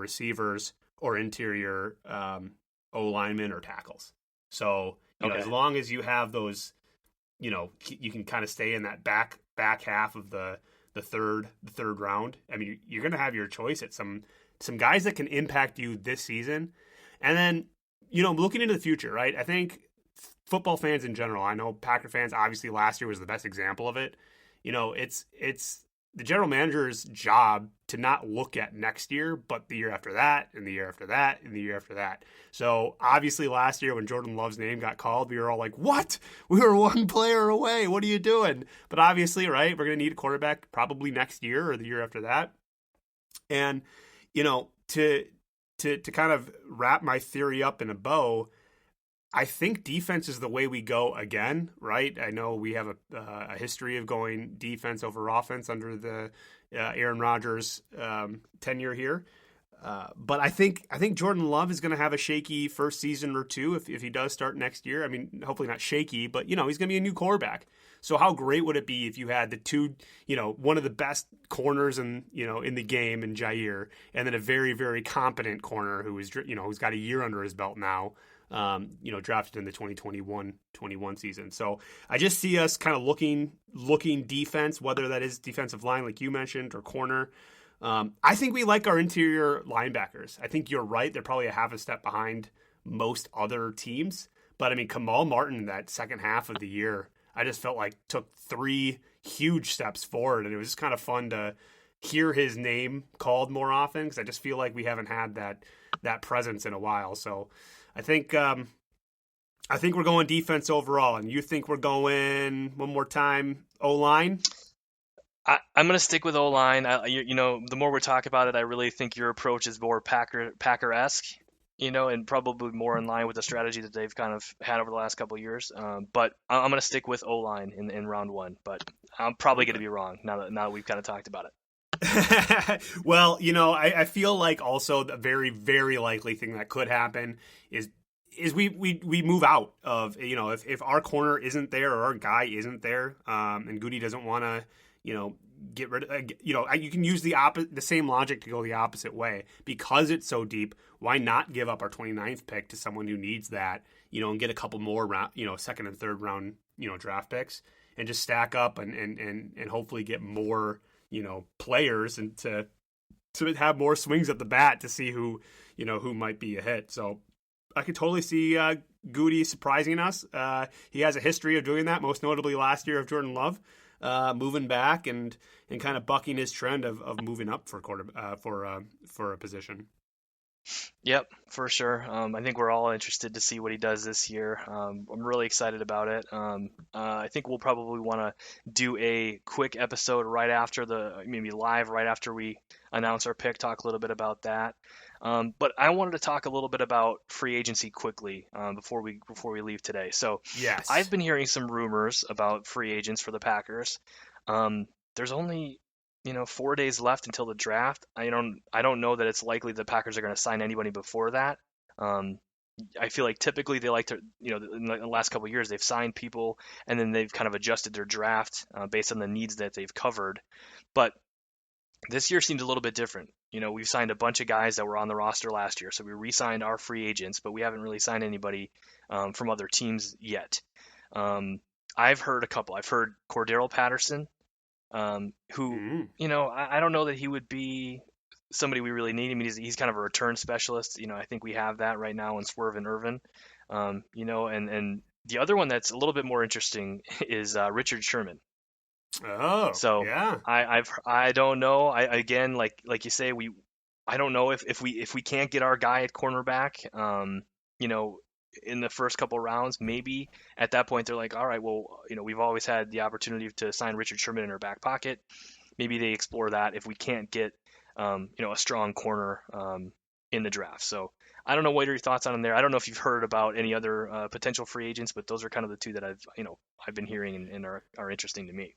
receivers or interior O linemen or tackles. So, as Okay. long as you have those, you can kind of stay in that back half of the third round. I mean, you're going to have your choice at some guys that can impact you this season. And then, looking into the future, right? I think football fans in general, I know Packer fans, obviously last year was the best example of it. It's the general manager's job to not look at next year, but the year after that, and the year after that, and the year after that. So obviously last year when Jordan Love's name got called, we were all like, what? We were one player away. What are you doing? But obviously, right, we're going to need a quarterback probably next year or the year after that. And, to kind of wrap my theory up in a bow, I think defense is the way we go again, right? I know we have a history of going defense over offense under the Aaron Rodgers tenure here. But I think Jordan Love is going to have a shaky first season or two if he does start next year. I mean, hopefully not shaky, but he's going to be a new quarterback. So how great would it be if you had the two, one of the best corners in the game in Jair, and then a very, very competent corner who's got a year under his belt now. Drafted in the 2021 season. So I just see us kind of looking defense, whether that is defensive line, like you mentioned, or corner. I think we like our interior linebackers. I think you're right. They're probably a half a step behind most other teams. But I mean, Kamal Martin, that second half of the year, I just felt like took 3 huge steps forward. And it was just kind of fun to hear his name called more often, because I just feel like we haven't had that presence in a while. So I think we're going defense overall, and you think we're going one more time O-line? I'm going to stick with O-line. The more we talk about it, I really think your approach is more Packer-esque, and probably more in line with the strategy that they've kind of had over the last couple of years. But I'm going to stick with O-line in round 1. But I'm probably going to be wrong now that we've kind of talked about it. Well, I feel like also the very, very likely thing that could happen is we move out of, if our corner isn't there or our guy isn't there, and Goody doesn't want to, get rid of, you can use the same logic to go the opposite way. Because it's so deep, why not give up our 29th pick to someone who needs that, and get a couple more round, second and third round, draft picks, and just stack up and hopefully get more, players, and to have more swings at the bat to see who might be a hit. So I could totally see Goody surprising us. He has a history of doing that, most notably last year of Jordan Love, moving back and kind of bucking his trend of moving up for a position. Yep, for sure. I think we're all interested to see what he does this year. I'm really excited about it. I think we'll probably want to do a quick episode maybe live right after we announce our pick, talk a little bit about that. But I wanted to talk a little bit about free agency quickly before we leave today. So Yes. I've been hearing some rumors about free agents for the Packers. There's only 4 days left until the draft. I don't know that it's likely the Packers are going to sign anybody before that. I feel like typically they like to, in the last couple of years, they've signed people and then they've kind of adjusted their draft based on the needs that they've covered. But this year seems a little bit different. We've signed a bunch of guys that were on the roster last year, so we re-signed our free agents, but we haven't really signed anybody from other teams yet. I've heard a couple. I've heard Cordero Patterson, who, I don't know that he would be somebody we really need. I mean, he's kind of a return specialist. I think we have that right now in Swerve and Irvin. And the other one that's a little bit more interesting is Richard Sherman. Oh, So yeah. I don't know. Again, like you say, I don't know if we can't get our guy at cornerback, in the first couple rounds, maybe at that point they're like, all right, well, we've always had the opportunity to sign Richard Sherman in our back pocket. Maybe they explore that if we can't get, a strong corner in the draft. So I don't know what are your thoughts on him there. I don't know if you've heard about any other potential free agents, but those are kind of the two that I've been hearing and are interesting to me.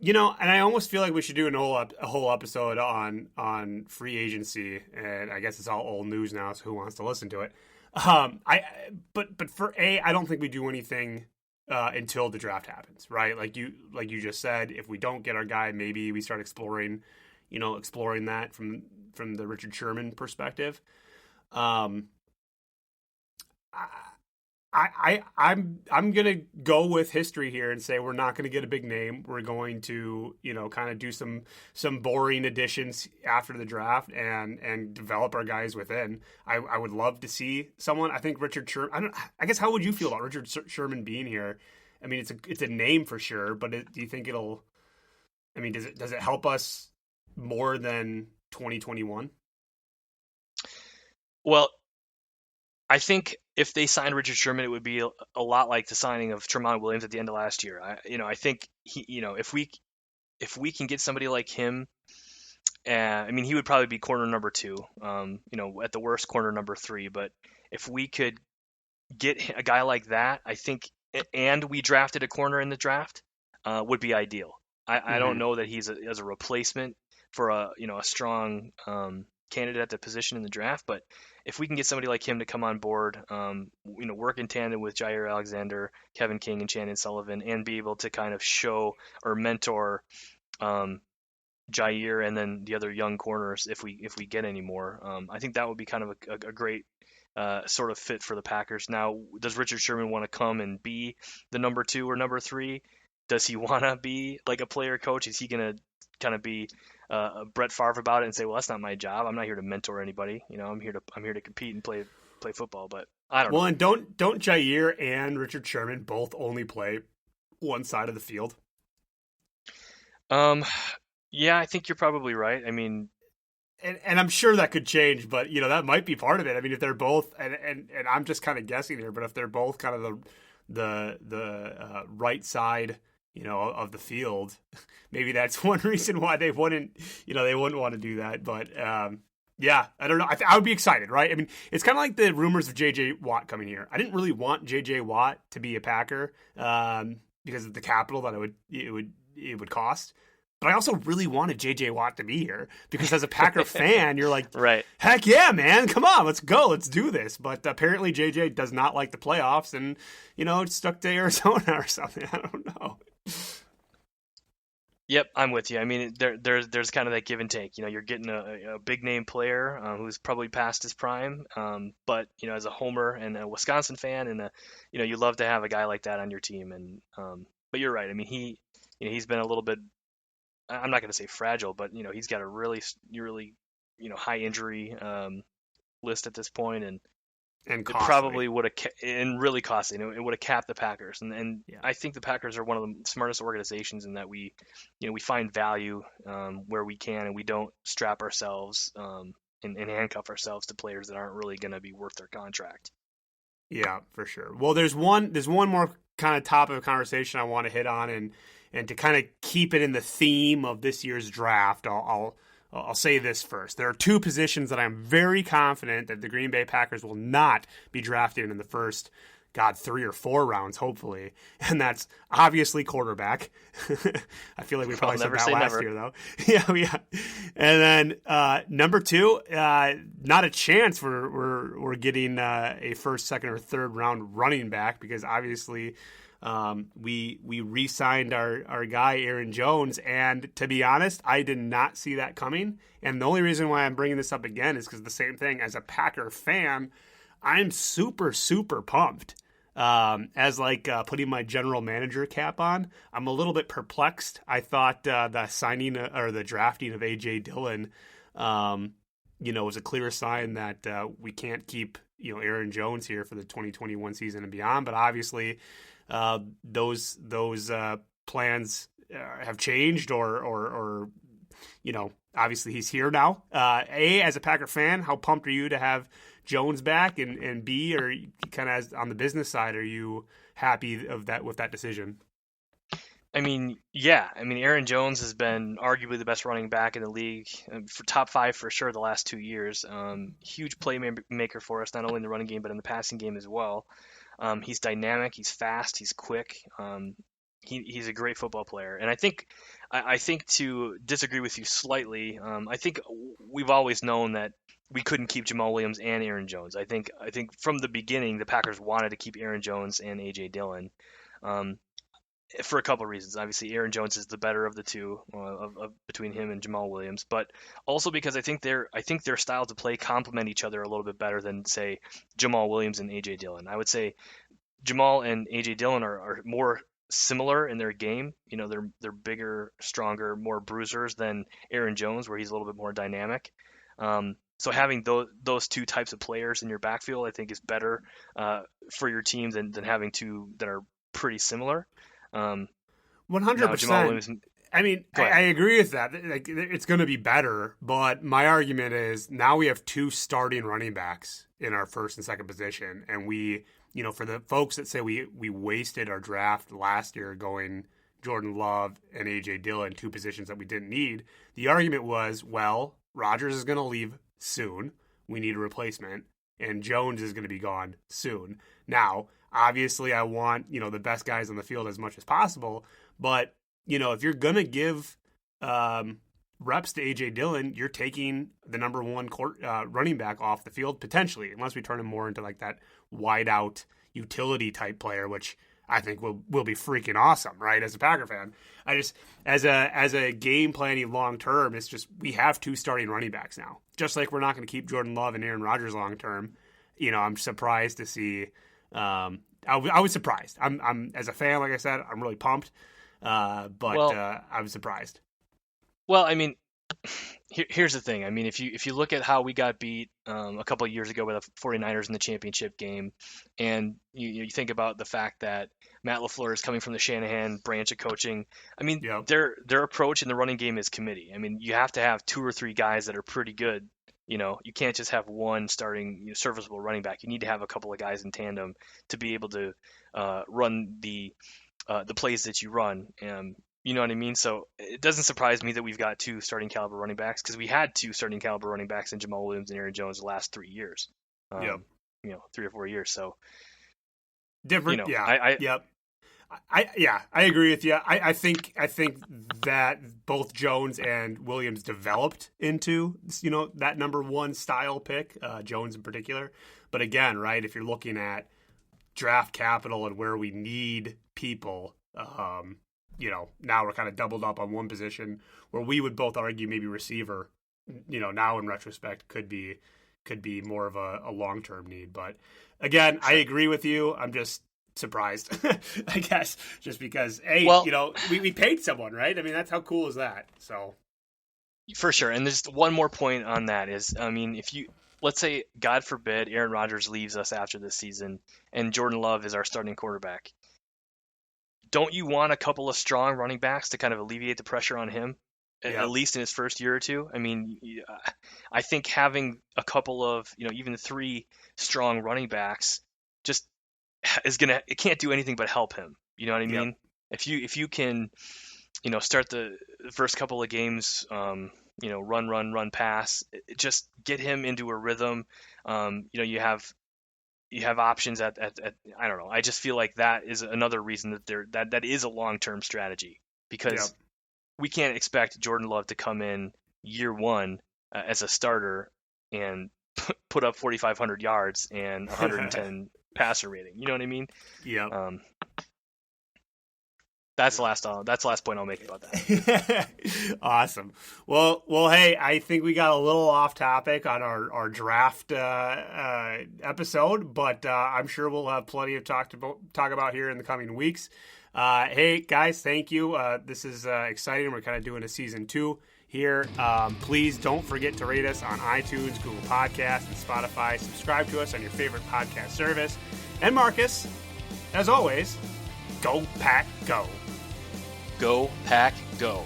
And I almost feel like we should do a whole episode on free agency, and I guess it's all old news now, so who wants to listen to it? But I don't think we do anything until the draft happens, right? Like you just said, if we don't get our guy, maybe we start exploring that from from the Richard Sherman perspective. Um, I'm gonna go with history here and say we're not gonna get a big name. We're going to, kind of do some boring additions after the draft and develop our guys within. I would love to see someone. I think Richard Sherman. I guess how would you feel about Richard Sherman being here? I mean, it's a name for sure, but do you think it'll? I mean, does it help us more than 2021? Well, I think if they signed Richard Sherman, it would be a lot like the signing of Tremont Williams at the end of last year. I think if we can get somebody like him, I mean, he would probably be corner number two, at the worst corner number three. But if we could get a guy like that, I think, and we drafted a corner in the draft, would be ideal. I don't know that he's as a replacement for a strong candidate at the position in the draft, but if we can get somebody like him to come on board, work in tandem with Jair Alexander, Kevin King, and Shannon Sullivan, and be able to kind of show or mentor Jair and then the other young corners if we get any more, I think that would be kind of a great sort of fit for the Packers. Now, does Richard Sherman want to come and be the number two or number three? Does he want to be like a player coach? Is he going to kind of be Brett Favre about it and say, "Well, that's not my job. I'm not here to mentor anybody. I'm here to compete and play football." But I don't know. Well, and don't Jair and Richard Sherman both only play one side of the field? Yeah, I think you're probably right. I mean, and I'm sure that could change, but that might be part of it. I mean, if they're both, and I'm just kind of guessing here, but if they're both kind of the right side, of the field, maybe that's one reason why they wouldn't want to do that. But yeah, I don't know. I would be excited, right? I mean, it's kind of like the rumors of J.J. Watt coming here. I didn't really want J.J. Watt to be a Packer because of the capital that it would cost. But I also really wanted J.J. Watt to be here because as a Packer fan, you're like, right. Heck yeah, man. Come on, let's go. Let's do this. But apparently J.J. does not like the playoffs and, stuck to Arizona or something. I don't know. Yep, I'm with you. I mean, there's kind of that give and take. You're getting a big name player who's probably past his prime, but as a homer and a Wisconsin fan, and you love to have a guy like that on your team. And but you're right. I mean, he's been a little bit. I'm not going to say fragile, but he's got a really high injury list at this point, and it probably would have and really costly. It would have capped the Packers, and yeah. I think the Packers are one of the smartest organizations in that we find value where we can, and we don't strap ourselves and handcuff ourselves to players that aren't really going to be worth their contract. Yeah, for sure. Well, there's one more kind of topic of conversation I want to hit on, and to kind of keep it in the theme of this year's draft, I'll say this first. There are two positions that I'm very confident that the Green Bay Packers will not be drafted in the first, 3 or 4 rounds, hopefully. And that's obviously quarterback. I feel like we probably said that last year, though. Yeah. And then number 2, not a chance we're getting a first, second, or third round running back because obviously we re-signed our guy Aaron Jones, and to be honest, I did not see that coming. And the only reason why I'm bringing this up again is because the same thing. As a Packer fan, I'm super pumped. As putting my general manager cap on, I'm a little bit perplexed. I thought the signing or the drafting of A.J. Dillon, was a clear sign that we can't keep Aaron Jones here for the 2021 season and beyond. But obviously, those plans have changed, or obviously he's here now. As a Packer fan, how pumped are you to have Jones back, and B, or kind of on the business side, are you happy with that decision? I mean, yeah. I mean, Aaron Jones has been arguably the best running back in the league, for top 5 for sure the last 2 years. Huge playmaker for us, not only in the running game but in the passing game as well. He's dynamic, he's fast, he's quick. He's a great football player, and I think to disagree with you slightly, I think we've always known that we couldn't keep Jamal Williams and Aaron Jones. I think from the beginning the Packers wanted to keep Aaron Jones and A.J. Dillon. for a couple of reasons. Obviously, Aaron Jones is the better of the two between him and Jamal Williams, but also because I think their styles of play complement each other a little bit better than, say, Jamal Williams and AJ Dillon. I would say Jamal and AJ Dillon are more similar in their game. You know, they're bigger, stronger, more bruisers than Aaron Jones, where he's a little bit more dynamic. So having those two types of players in your backfield, I think, is better for your team than having two that are pretty similar. 100%. I mean, I agree with that. Like, it's going to be better, but my argument is now we have two starting running backs in our first and second position, and we, you know, for the folks that say we wasted our draft last year going Jordan Love and AJ Dillon, two positions that we didn't need, the argument was, well, Rodgers is going to leave soon. We need a replacement, and Jones is going to be gone soon. Now, obviously, I want, you know, the best guys on the field as much as possible, but, you know, if you're going to give reps to A.J. Dillon, you're taking the number one running back off the field, potentially, unless we turn him more into like that wide-out utility type player, which I think will be freaking awesome, right, as a Packer fan. I just, as a game planning long-term, it's just we have two starting running backs now. Just like we're not going to keep Jordan Love and Aaron Rodgers long-term. You know, I'm surprised to see I was surprised. I'm as a fan, like I said, I'm really pumped. I was surprised. Well, I mean, here's the thing. I mean, if you look at how we got beat a couple of years ago with the 49ers in the championship game, and you think about the fact that Matt LaFleur is coming from the Shanahan branch of coaching. I mean, their approach in the running game is committee. I mean, you have to have two or three guys that are pretty good. You know, you can't just have one starting serviceable running back. You need to have a couple of guys in tandem to be able to run the plays that you run. You know what I mean? So it doesn't surprise me that we've got two starting caliber running backs, because we had two starting caliber running backs in Jamal Williams and Aaron Jones the last 3 years. 3 or 4 years. So different. I agree with you. I think that both Jones and Williams developed into, you know, that number one style pick, Jones in particular. But again, right, if you're looking at draft capital and where we need people, you know, now we're kind of doubled up on one position where we would both argue maybe receiver, you know, now in retrospect could be more of a long-term need. But again, I agree with you. I'm just surprised, I guess, just because, you know, we paid someone, right? I mean, that's how cool is that? So for sure. And there's one more point on that is, I mean, let's say, God forbid, Aaron Rodgers leaves us after this season and Jordan Love is our starting quarterback. Don't you want a couple of strong running backs to kind of alleviate the pressure on him, at least in his first year or two? I mean, I think having a couple of, you know, even 3 strong running backs just it can't do anything but help him. You know what I mean? If you can, you know, start the first couple of games, you know, run, pass, just get him into a rhythm. You know, you have options at I don't know. I just feel like that is another reason that is a long-term strategy, because we can't expect Jordan Love to come in year one as a starter and put up 4,500 yards and 110 passer rating. You know what I mean? Yeah. That's the last point I'll make about that. Awesome. Well, hey, I think we got a little off topic on our draft episode, but I'm sure we'll have plenty of talk about here in the coming weeks. Hey guys, thank you. This is exciting. We're kind of doing a season 2 here. Please don't forget to rate us on iTunes, Google Podcasts, and Spotify. Subscribe to us on your favorite podcast service. And Marcus, as always, go Pack Go. Go Pack Go.